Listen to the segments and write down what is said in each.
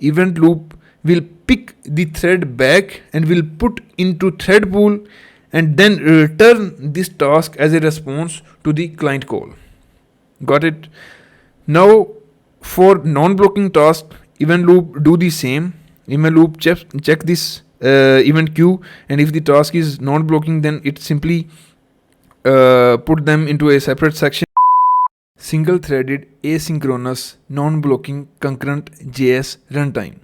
event loop will pick the thread back and will put into thread pool and then return this task as a response to the client call. Got it? Now for non-blocking task, event loop do the same. Event loop check this event queue, and if the task is non-blocking, then it simply put them into a separate section. Single-threaded, asynchronous, non-blocking, concurrent JS runtime.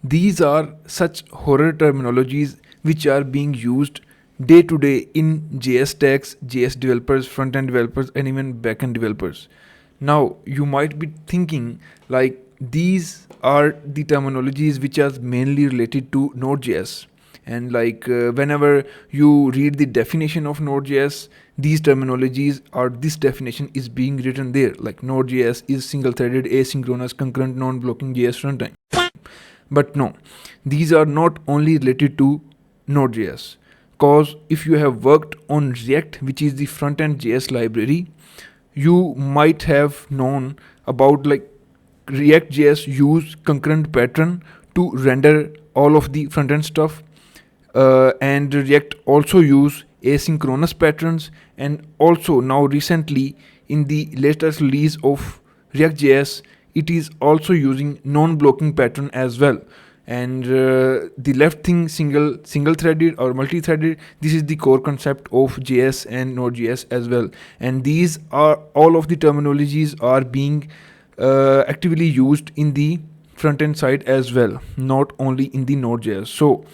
These are such horror terminologies which are being used day to day in JS stacks, JS developers, front-end developers, and even back-end developers. Now you might be thinking like these are the terminologies which are mainly related to nodejs, and like whenever you read the definition of nodejs, these terminologies or this definition is being written there, like nodejs is single-threaded, asynchronous, concurrent, non-blocking JS runtime. But no, these are not only related to nodejs, cause if you have worked on React, which is the front-end JS library, you might have known about like React.js use concurrent pattern to render all of the front-end stuff, and React also use asynchronous patterns, and also now recently in the latest release of React.js, it is also using non-blocking pattern as well. And the left thing, single-threaded or multi-threaded, this is the core concept of JS and Node.js as well. And these are all of the terminologies are being actively used in the front-end side as well, not only in the Node.js. So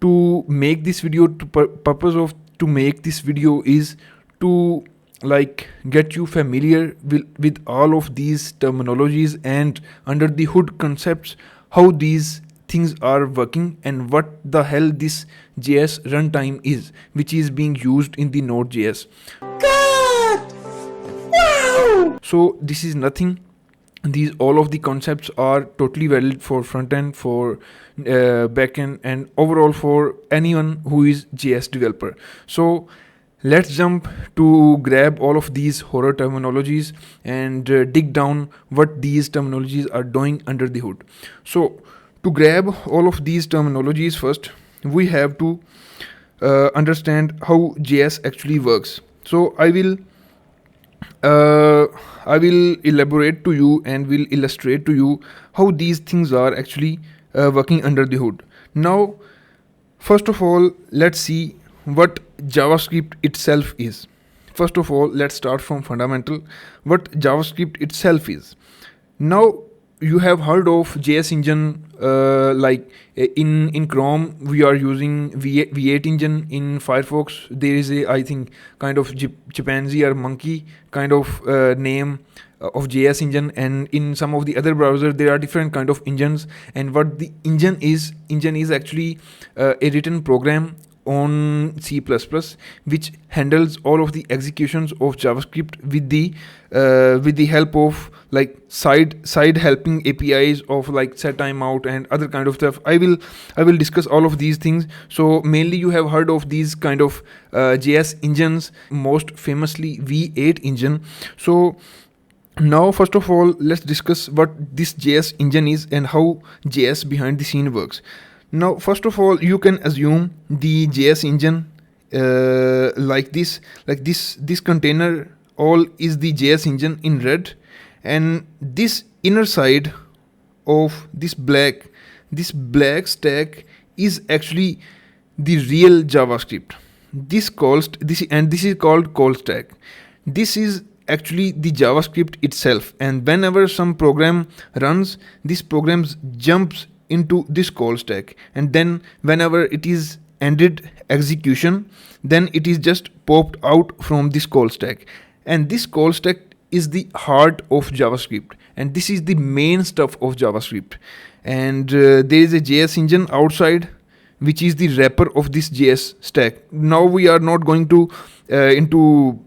to make this video, purpose of to make this video is to like get you familiar with all of these terminologies and under the hood concepts, how these things are working and what the hell this JS runtime is, which is being used in the Node.js. God! Wow! So this is nothing. These all of the concepts are totally valid for front end, for back end, and overall for anyone who is JS developer. So let's jump to grab all of these horror terminologies and dig down what these terminologies are doing under the hood. So to grab all of these terminologies, first we have to understand how JS actually works. So I will elaborate to you and will illustrate to you how these things are actually working under the hood. Now, first of all, let's see what JavaScript itself is. First of all, let's start from fundamental, what JavaScript itself is. Now, you have heard of JS engine, like in Chrome we are using V8 engine. In Firefox there is a, I think, kind of chimpanzee or monkey kind of name of JS engine, and in some of the other browsers there are different kind of engines. And what the engine is actually a written program on C++, which handles all of the executions of JavaScript with the help of like side helping APIs of like set timeout and other kind of stuff. I will discuss all of these things. So mainly you have heard of these kind of JS engines, most famously V8 engine. So now first of all, let's discuss what this JS engine is and how JS behind the scene works. Now, first of all, you can assume the JS engine like this container all is the JS engine in red, and this inner side of this black stack is actually the real JavaScript. This is called call stack. This is actually the JavaScript itself, and whenever some program runs, this program jumps into this call stack, and then whenever it is ended execution, then it is just popped out from this call stack. And this call stack is the heart of JavaScript, and this is the main stuff of JavaScript. And there is a JS engine outside, which is the wrapper of this JS stack. Now we are not going to into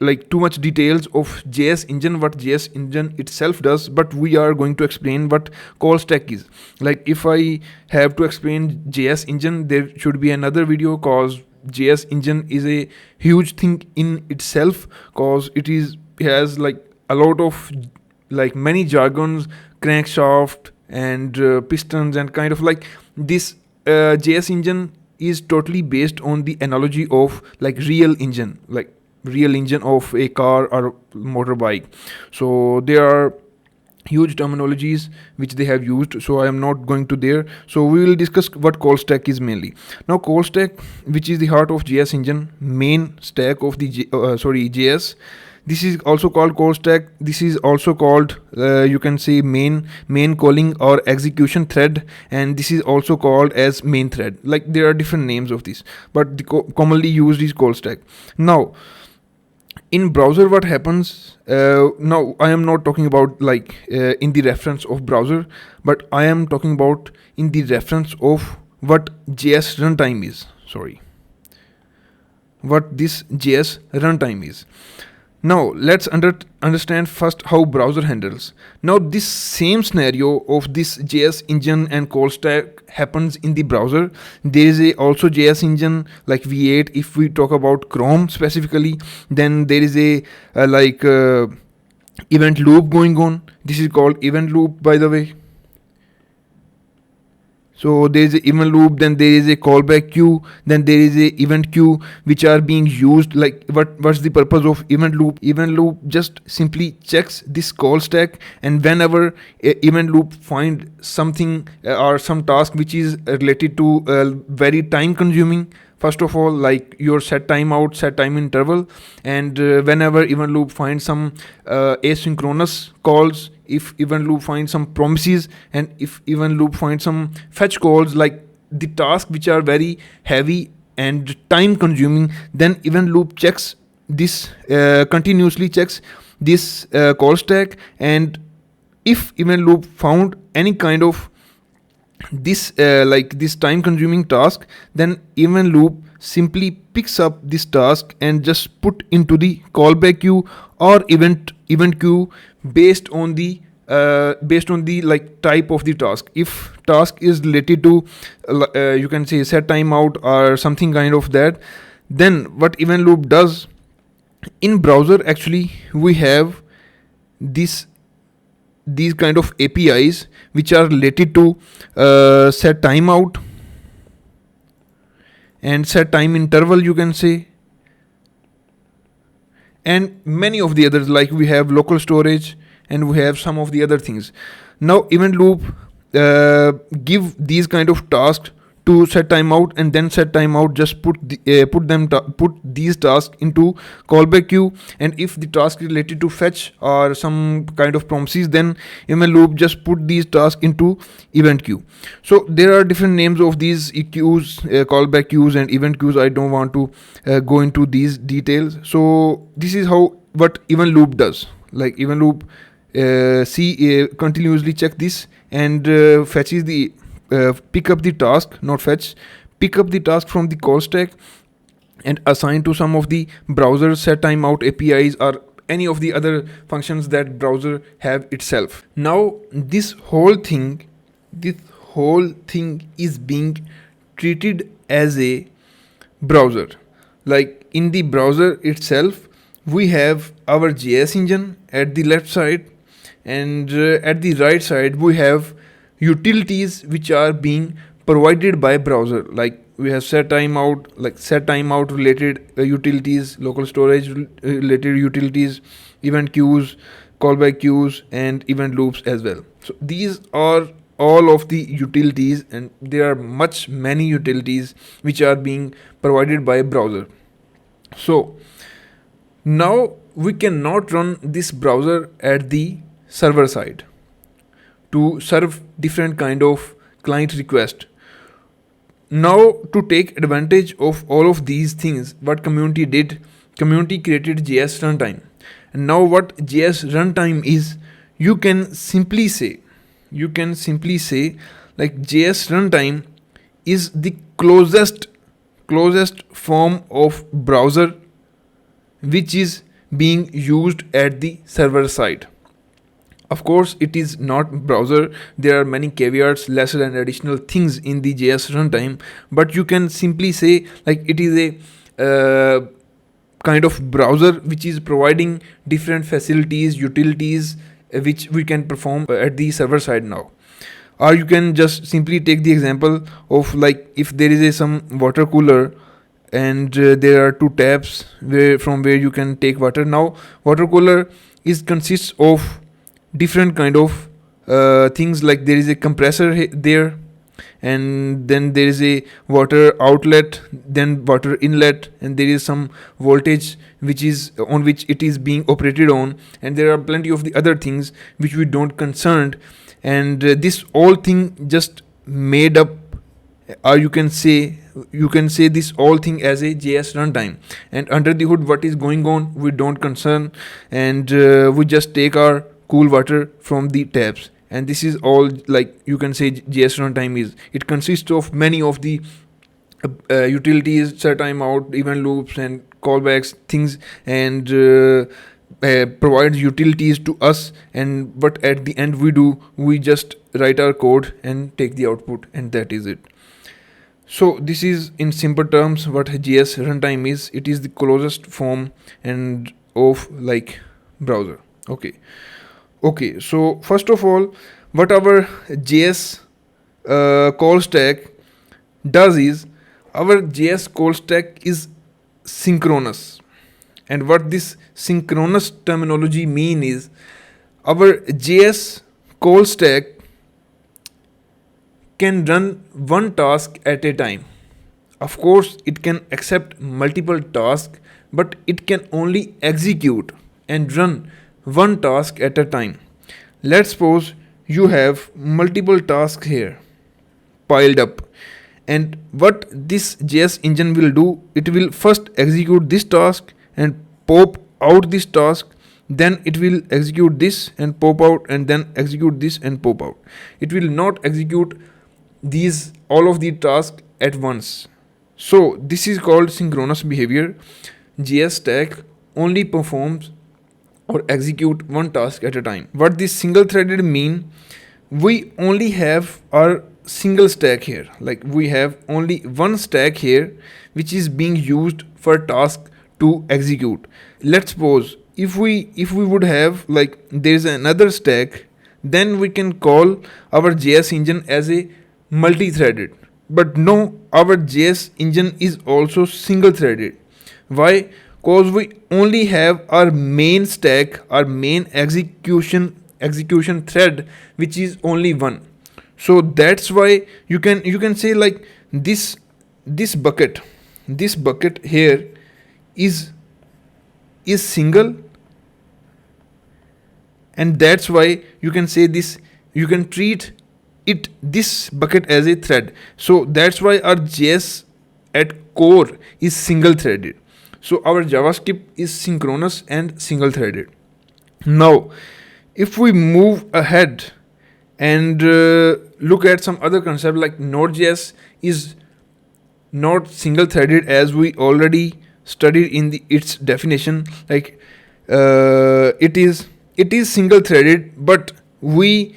like too much details of JS engine, what JS engine itself does, but we are going to explain what call stack is. Like if I have to explain JS engine, there should be another video, cause JS engine is a huge thing in itself, cause it has like a lot of like many jargons, crankshaft, and pistons, and kind of like this JS engine is totally based on the analogy of like real engine, like real engine of a car or motorbike. So there are huge terminologies which they have used, so I am not going to there. So we will discuss what call stack is mainly. Now call stack, which is the heart of JS engine, main stack of the JS. This is also called call stack. This is also called you can say main calling or execution thread, and this is also called as main thread. Like there are different names of this, but the commonly used is call stack. Now in browser what happens, now I am not talking about like in the reference of browser, but I am talking about in the reference of what JS runtime is. Sorry, what this JS runtime is. Now let's understand first how browser handles. Now this same scenario of this JS engine and call stack happens in the browser. There is also JS engine like V8. If we talk about Chrome specifically, then there is a event loop going on. This is called event loop, by the way. So there is a event loop, then there is a callback queue, then there is a event queue, which are being used. Like what's the purpose of event loop? Event loop just simply checks this call stack, and whenever a event loop find something or some task which is related to very time consuming, first of all, like your set timeout, set time interval, and whenever event loop finds some asynchronous calls, if event loop finds some promises, and if event loop finds some fetch calls, like the tasks which are very heavy and time consuming, then event loop checks this continuously checks this call stack. And if event loop found any kind of this this time consuming task, then event loop simply picks up this task and just put into the callback queue or event queue based on the like type of the task. If task is related to you can say set timeout or something kind of that, then what event loop does in browser, actually we have these kind of APIs which are related to set timeout and set time interval, you can say, and many of the others, like we have local storage and we have some of the other things. Now event loop give these kind of tasks to set timeout, and then set timeout just put these tasks into callback queue. And if the task is related to fetch or some kind of promises, then event loop just put these tasks into event queue. So there are different names of these queues, callback queues and event queues. I don't want to go into these details. So this is how what event loop does. Like event loop continuously check this and fetches the pick up the task, not fetch, pick up the task from the call stack and assign to some of the browser set timeout APIs or any of the other functions that browser have itself. Now this whole thing is being treated as a browser. Like in the browser itself, we have our JS engine at the left side, and at the right side we have utilities which are being provided by browser. Like we have set timeout, like set timeout related utilities, local storage related utilities, event queues, callback queues, and event loops as well. So these are all of the utilities, and there are many utilities which are being provided by browser. So now we cannot run this browser at the server side to serve different kind of client request. Now to take advantage of all of these things, what community did, community created JS runtime. And now what JS runtime is, you can simply say like JS runtime is the closest form of browser which is being used at the server side. Of course, it is not browser. There are many caveats, lesser and additional things in the JS runtime, but you can simply say like it is a kind of browser which is providing different facilities, utilities which we can perform at the server side now. Or you can just simply take the example of, like, if there is some water cooler, and there are two taps from where you can take water. Now water cooler is consists of different kind of things, like there is a compressor there, and then there is a water outlet, then water inlet, and there is some voltage which is on which it is being operated on, and there are plenty of the other things which we don't concerned. And this all thing just made up, or you can say this all thing as a JS runtime. And under the hood, what is going on, we don't concern, and we just take our cool water from the taps. And this is all, like, you can say JS runtime is. It consists of many of the utilities, set timeout, event loops, and callbacks things, and provides utilities to us. And but at the end we just write our code and take the output, and that is it. So this is in simple terms what JS runtime is. It is the closest form and of like browser. Okay, so first of all, what our JS call stack does is, our JS call stack is synchronous. And what this synchronous terminology mean is, our JS call stack can run one task at a time. Of course, it can accept multiple tasks, but it can only execute and run one task at a time. Let's suppose you have multiple tasks here piled up, and what this JS engine will do, it will first execute this task and pop out this task, then it will execute this and pop out, and then execute this and pop out. It will not execute these all of the tasks at once. So this is called synchronous behavior. JS stack only performs or execute one task at a time. What this single threaded mean, we only have our single stack here, like we have only one stack here which is being used for task to execute. Let's suppose if we would have, like, there is another stack, then we can call our JS engine as a multi-threaded. But no, our JS engine is also single threaded. Why? Because we only have our main stack, our main execution thread, which is only one. So that's why you can say, like, this bucket here is single, and that's why you can say this, you can treat this bucket as a thread. So that's why our JS at core is single threaded. So our JavaScript is synchronous and single threaded. Now if we move ahead and look at some other concept, like nodejs is not single threaded, as we already studied in its definition. Like it is single threaded, but we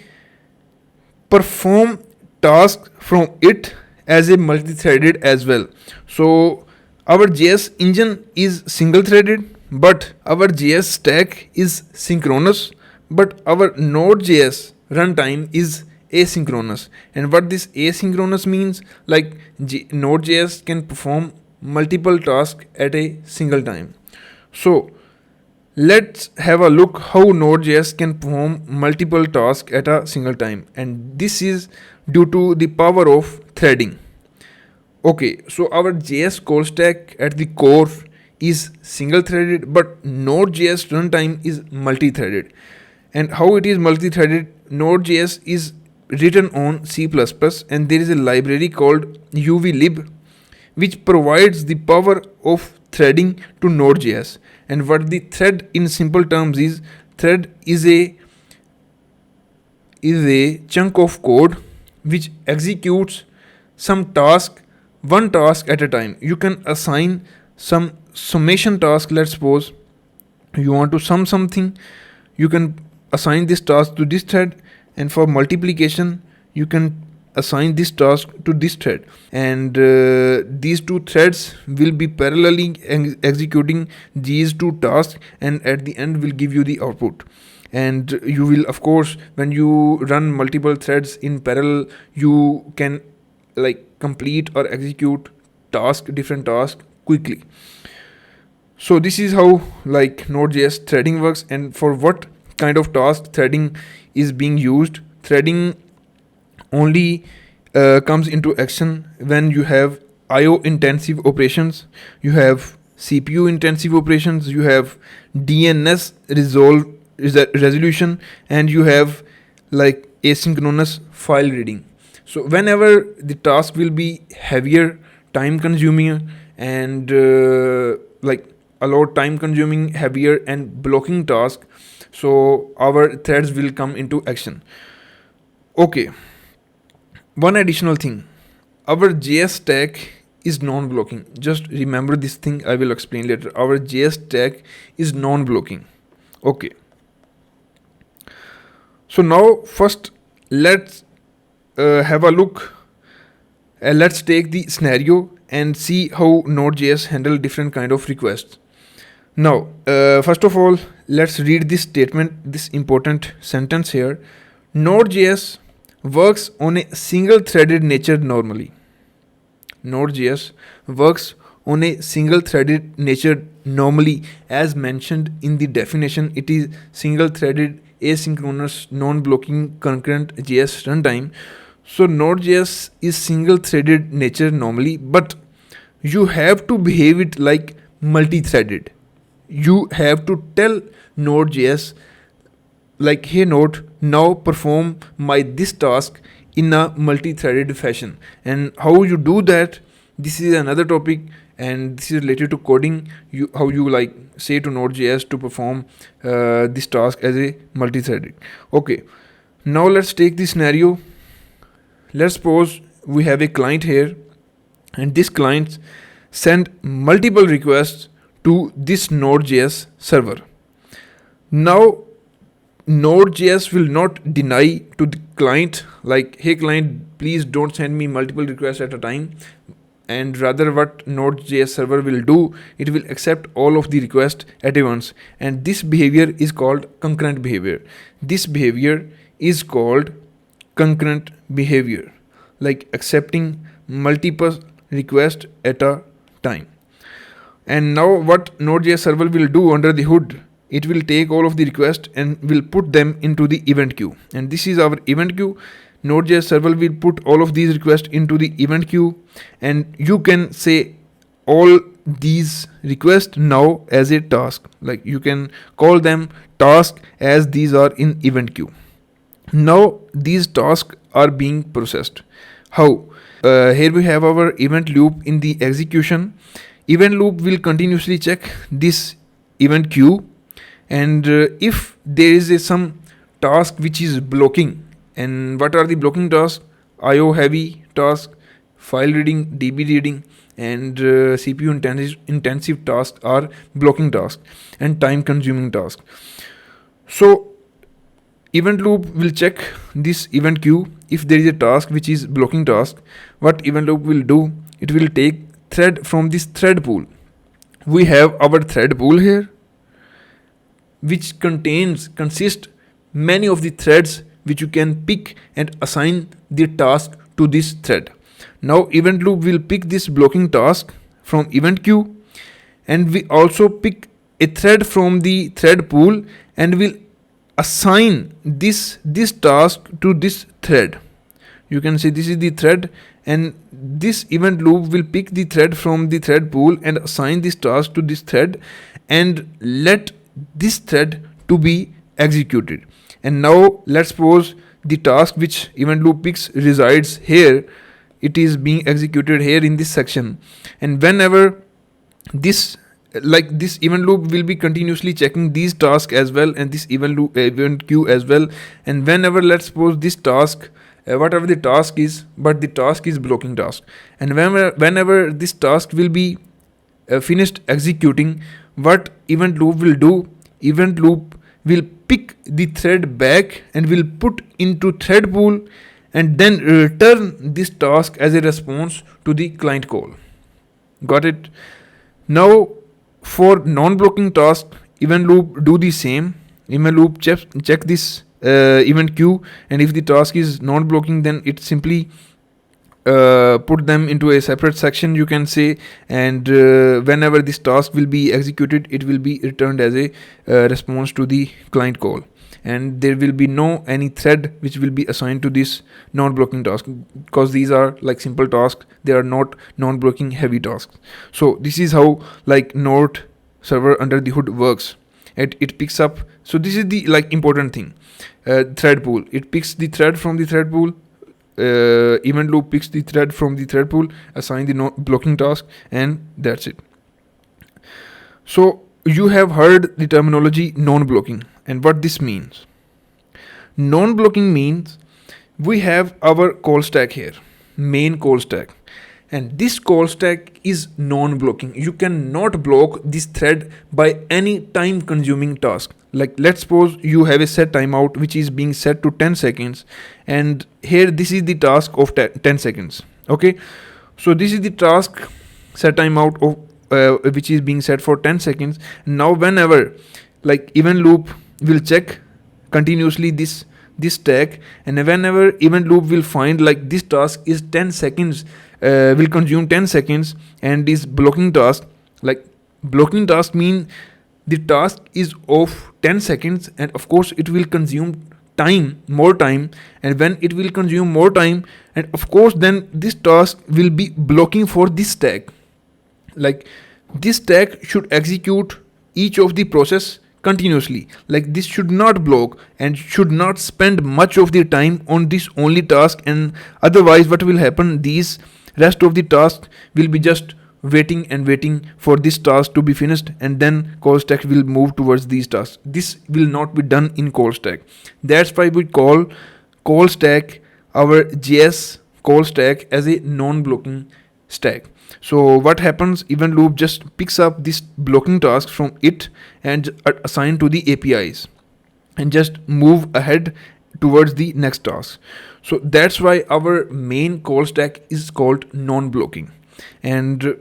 perform tasks from it as a multi-threaded as well. So our JS engine is single threaded, but our JS stack is synchronous, but our nodejs runtime is asynchronous. And what this asynchronous means, like nodejs can perform multiple tasks at a single time. So let's have a look how nodejs can perform multiple tasks at a single time, and this is due to the power of threading. Okay, so our JS call stack at the core is single threaded, but nodejs runtime is multi-threaded. And how it is multi-threaded? Node.js is written on C++, and there is a library called uvlib which provides the power of threading to Node.js. And what the thread in simple terms is, thread is a chunk of code which executes some task, one task at a time. You can assign some summation task. Let's suppose you want to sum something, you can assign this task to this thread, and for multiplication you can assign this task to this thread, and these two threads will be parallelly executing these two tasks, and at the end will give you the output. and you will, of course, when you run multiple threads in parallel, you can like complete or execute different tasks quickly. So this is how like nodejs threading works, and for what kind of task threading is being used. Threading only comes into action when you have IO intensive operations, you have CPU intensive operations, you have DNS resolution, and you have like asynchronous file reading. So whenever the task will be heavier, time consuming, and like a lot time consuming, heavier and blocking task, so our threads will come into action. Okay, one additional thing, our JS stack is non-blocking. Just remember this thing, I will explain later. Our JS stack is non-blocking. Okay, so now first let's have a look. Let's take the scenario and see how nodejs handle different kind of requests. Now first of all, let's read this statement, this important sentence here. Nodejs works on a single threaded nature normally. Node.js works on a single threaded nature normally, as mentioned in the definition. It is single threaded, asynchronous, non-blocking, concurrent JS runtime. So Node.js is single threaded nature normally, but you have to behave it like multi-threaded. You have to tell Node.js like, hey Node, now perform my this task in a multi-threaded fashion. And how you do that, this is another topic, and this is related to coding. How you like say to Node.js to perform this task as a multi-threaded. Okay, now let's take this scenario. Let's suppose we have a client here, and this client send multiple requests to this Node.js server. Now Node.js will not deny to the client like, hey client, please don't send me multiple requests at a time, and rather what Node.js server will do, it will accept all of the requests at once, and this behavior is called concurrent behavior. This behavior is called concurrent behavior, like accepting multiple requests at a time. And now what Node.js server will do under the hood, it will take all of the requests and will put them into the event queue. And this is our event queue. Node.js server will put all of these requests into the event queue, and you can say all these requests now as a task. Like you can call them task as these are in event queue. Now these tasks are being processed. How? Here we have our event loop in the execution. Event loop will continuously check this event queue, and if there is some task which is blocking, and what are the blocking tasks? IO heavy task, file reading, DB reading, and CPU intensive tasks are blocking tasks and time consuming tasks. So event loop will check this event queue. If there is a task which is blocking task, what event loop will do, it will take thread from this thread pool. We have our thread pool here, which consists many of the threads which you can pick and assign the task to this thread. Now event loop will pick this blocking task from event queue, and we also pick a thread from the thread pool and will assign this task to this thread. You can say this is the thread, and this event loop will pick the thread from the thread pool and assign this task to this thread and let this thread to be executed. And now let's suppose the task which event loop picks resides here. It is being executed here in this section, and whenever this event loop will be continuously checking these tasks as well, and this event queue as well. And whenever, let's suppose this task, whatever the task is, but the task is blocking task, and whenever this task will be finished executing, what event loop will do, event loop will pick the thread back and will put into thread pool and then return this task as a response to the client call. Got it? Now for non-blocking task, event loop do the same. Event loop check this event queue, and if the task is not blocking, then it simply put them into a separate section, you can say, and whenever this task will be executed, it will be returned as a response to the client call, and there will be no any thread which will be assigned to this non-blocking task, because these are like simple tasks, they are not non-blocking heavy tasks. So this is how like node server under the hood works. It picks up, so this is the like important thing, thread pool. It picks the thread from the thread pool, event loop picks the thread from the thread pool, assign the blocking task, and that's it. So you have heard the terminology non-blocking, and what this means. Non-blocking means we have our call stack here, main call stack, and this call stack is non-blocking. You cannot block this thread by any time consuming task. Like let's suppose you have a set timeout which is being set to 10 seconds, and here this is the task of 10 seconds. Okay, so this is the task set timeout of which is being set for 10 seconds. Now whenever like event loop will check continuously this stack, and whenever event loop will find like this task is 10 seconds, will consume 10 seconds, and this blocking task, like blocking task mean the task is of 10 seconds, and of course it will consume more time, and when it will consume more time, and of course then this task will be blocking for this stack. Like this stack should execute each of the process continuously, like this should not block and should not spend much of the time on this only task, and otherwise what will happen, these rest of the tasks will be just waiting for this task to be finished, and then call stack will move towards these tasks. This will not be done in call stack. That's why we call call stack, our JS call stack, as a non-blocking stack. So what happens, event loop just picks up this blocking task from it and assign to the APIs and just move ahead towards the next task. So that's why our main call stack is called non-blocking. And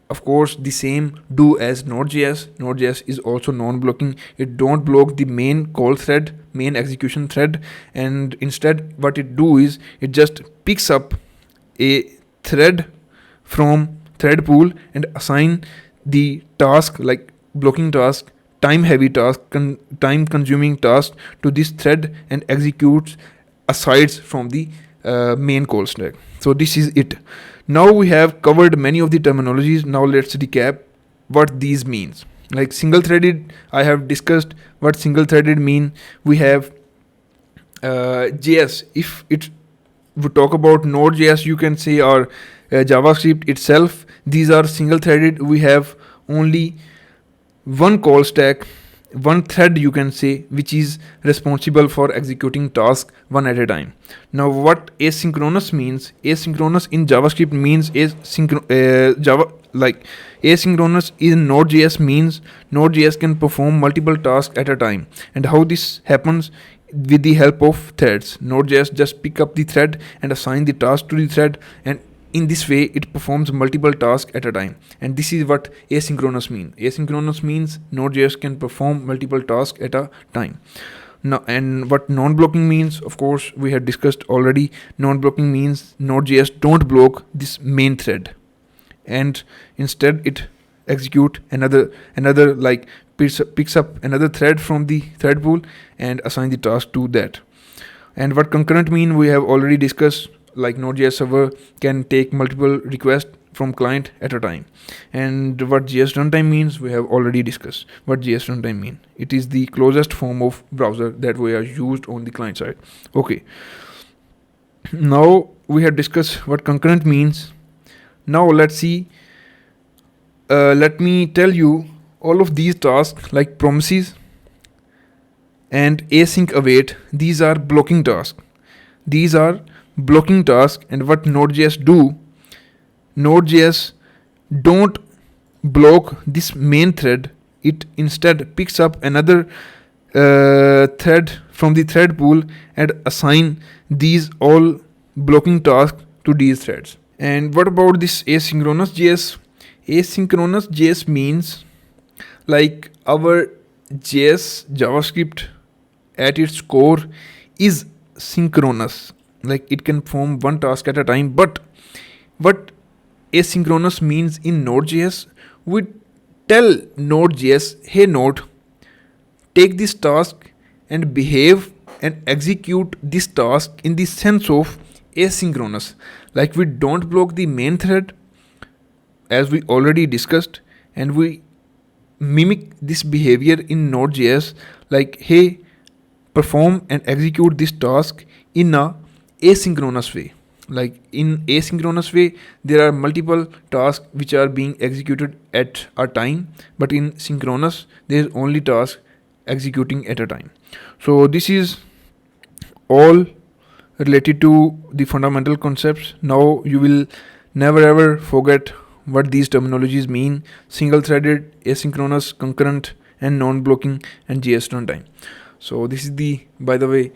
of course the same do as nodejs. Nodejs is also non-blocking. It don't block the main call thread, main execution thread, and instead what it do is it just picks up a thread from thread pool and assign the task, like blocking task, time heavy task, time consuming task, to this thread and executes asides from the main call stack. So this is it. Now we have covered many of the terminologies. Now let's recap what these means. Like single threaded, I have discussed what single threaded mean. We have JS. If it we talk about nodejs, you can say, or JavaScript itself, these are single threaded. We have only one call stack, one thread, you can say, which is responsible for executing tasks one at a time. Now what asynchronous means, asynchronous in JavaScript means asynchronous in nodejs means nodejs can perform multiple tasks at a time. And how this happens, with the help of threads. Nodejs just pick up the thread and assign the task to the thread, and in this way it performs multiple tasks at a time. And this is what asynchronous means. Asynchronous means nodejs can perform multiple tasks at a time. Now, and what non-blocking means, of course we have discussed already. Non-blocking means nodejs don't block this main thread, and instead it execute another like picks up another thread from the thread pool and assign the task to that. And what concurrent mean, we have already discussed. Like nodejs server can take multiple requests from client at a time. And what JS runtime means, we have already discussed what JS runtime mean. It is the closest form of browser that we are used on the client side. Okay, now we have discussed what concurrent means. Now let's see, let me tell you all of these tasks, like promises and async await, these are blocking tasks. These are blocking tasks. And what nodejs do, nodejs don't block this main thread. It instead picks up another thread from the thread pool and assign these all blocking tasks to these threads. And what about this asynchronous JS? Asynchronous JS means like our JS JavaScript at its core is synchronous. Like it can perform one task at a time, but what asynchronous means in nodejs, we tell nodejs, hey node, take this task and behave and execute this task in the sense of asynchronous. Like we don't block the main thread as we already discussed, and we mimic this behavior in nodejs, like hey, perform and execute this task in a asynchronous way. Like in asynchronous way, there are multiple tasks which are being executed at a time, but in synchronous there is only task executing at a time. So this is all related to the fundamental concepts. Now you will never ever forget what these terminologies mean: single threaded, asynchronous, concurrent, and non-blocking, and JS runtime. So this is the, by the way,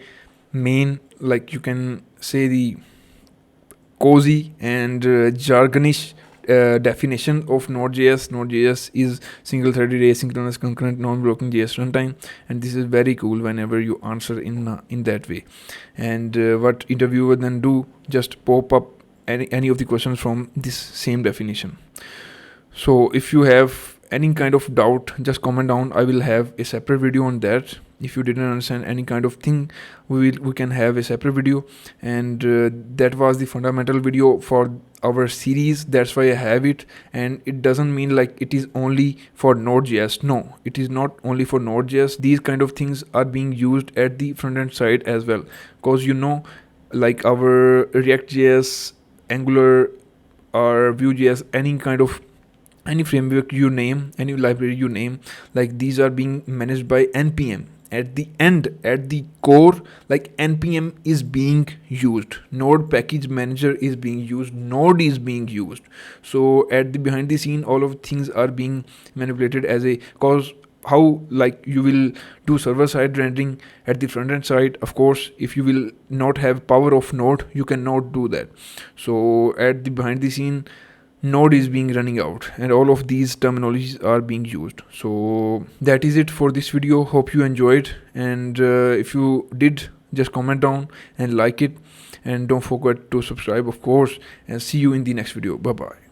main, like you can say, the cozy and jargonish definition of Node.js. Node.js is single-threaded, asynchronous, concurrent, non-blocking JS runtime, and this is very cool whenever you answer in that way. And what interviewer then do, just pop up any of the questions from this same definition. So if you have any kind of doubt, just comment down. I will have a separate video on that. If you didn't understand any kind of thing, we can have a separate video. And that was the fundamental video for our series. That's why I have it. And it doesn't mean like it is only for Node.js. No, it is not only for Node.js. These kind of things are being used at the front end side as well, because like our React.js, Angular, or Vue.js, any framework you name, any library you name, like these are being managed by npm. At the end, at the core, like npm is being used, node package manager is being used, node is being used. So at the behind the scene, all of things are being manipulated as a cause. How, like you will do server side rendering at the front end side, of course if you will not have power of node, you cannot do that. So at the behind the scene, node is being running out, and all of these terminologies are being used. So that is it for this video. Hope you enjoyed, and if you did, just comment down and like it, and don't forget to subscribe, of course, and see you in the next video. Bye bye.